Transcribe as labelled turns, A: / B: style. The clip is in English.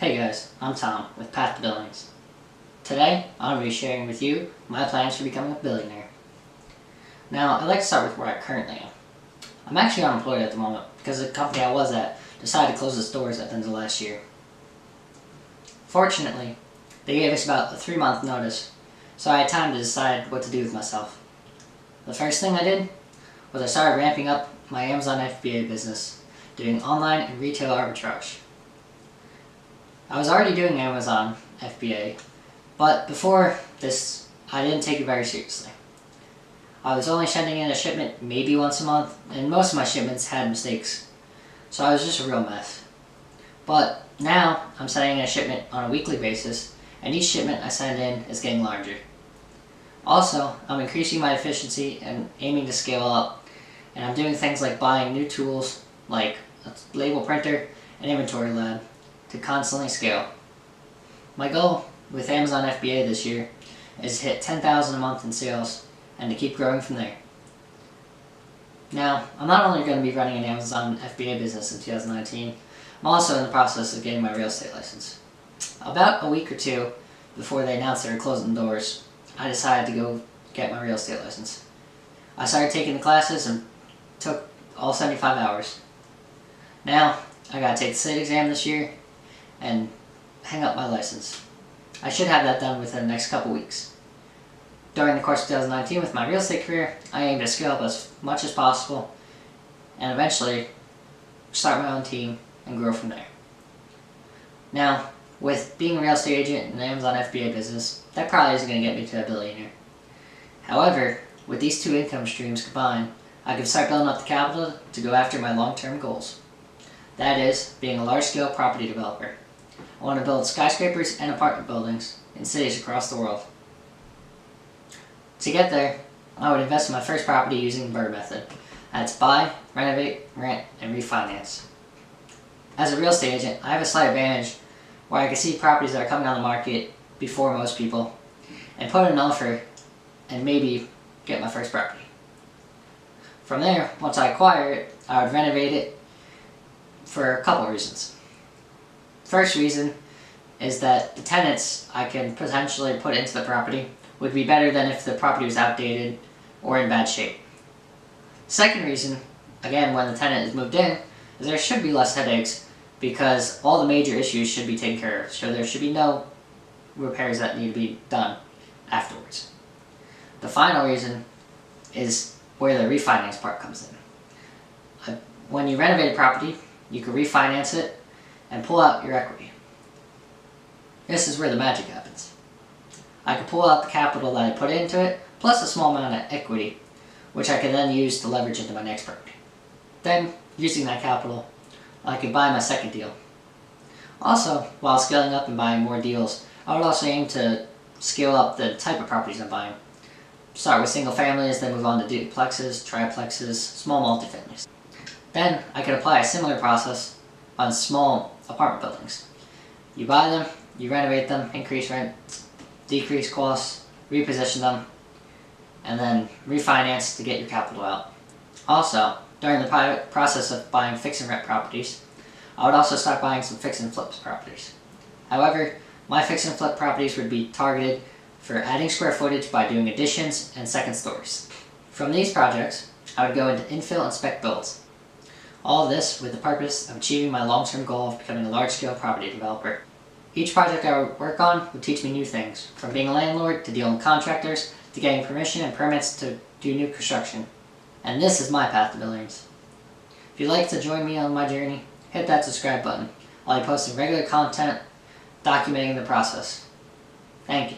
A: Hey guys, I'm Tom with Path to Billionaires. Today, I'm going to be sharing with you my plans for becoming a billionaire. Now, I'd like to start with where I currently am. I'm actually unemployed at the moment because the company I was at decided to close its doors at the end of last year. Fortunately, they gave us about a 3-month notice, so I had time to decide what to do with myself. The first thing I did was I started ramping up my Amazon FBA business, doing online and retail arbitrage. I was already doing Amazon FBA, but before this, I didn't take it very seriously. I was only sending in a shipment maybe once a month, and most of my shipments had mistakes, so I was just a real mess. But now, I'm sending in a shipment on a weekly basis, and each shipment I send in is getting larger. Also, I'm increasing my efficiency and aiming to scale up, and I'm doing things like buying new tools like a label printer and inventory lab to constantly scale. My goal with Amazon FBA this year is to hit $10,000 a month in sales and to keep growing from there. Now, I'm not only going to be running an Amazon FBA business in 2019, I'm also in the process of getting my real estate license. About a week or two before they announced they were closing the doors, I decided to go get my real estate license. I started taking the classes and took all 75 hours. Now, I gotta take the state exam this year and hang up my license. I should have that done within the next couple weeks. During the course of 2019 with my real estate career, I aim to scale up as much as possible and eventually start my own team and grow from there. Now, with being a real estate agent in the Amazon FBA business, that probably isn't going to get me to a billionaire. However, with these two income streams combined, I can start building up the capital to go after my long-term goals. That is, being a large-scale property developer. I want to build skyscrapers and apartment buildings in cities across the world. To get there, I would invest in my first property using the BRRRR method. That's buy, renovate, rent, and refinance. As a real estate agent, I have a slight advantage where I can see properties that are coming on the market before most people and put in an offer and maybe get my first property. From there, once I acquire it, I would renovate it for a couple of reasons. First reason is that the tenants I can potentially put into the property would be better than if the property was outdated or in bad shape. Second reason, again when the tenant is moved in, is there should be less headaches because all the major issues should be taken care of, so there should be no repairs that need to be done afterwards. The final reason is where the refinance part comes in. When you renovate a property, you can refinance it and pull out your equity. This is where the magic happens. I can pull out the capital that I put into it, plus a small amount of equity, which I can then use to leverage into my next property. Then, using that capital, I could buy my second deal. Also, while scaling up and buying more deals, I would also aim to scale up the type of properties I'm buying. Start with single families, then move on to duplexes, triplexes, small multifamilies. Then, I could apply a similar process on small apartment buildings. You buy them, you renovate them, increase rent, decrease costs, reposition them, and then refinance to get your capital out. Also, during the process of buying fix and rent properties, I would also start buying some fix and flip properties. However, my fix and flip properties would be targeted for adding square footage by doing additions and second stories. From these projects, I would go into infill and spec builds. All of this with the purpose of achieving my long-term goal of becoming a large-scale property developer. Each project I would work on would teach me new things, from being a landlord to dealing with contractors to getting permission and permits to do new construction. And this is my path to billionaires. If you'd like to join me on my journey, hit that subscribe button. I'll be posting regular content documenting the process. Thank you.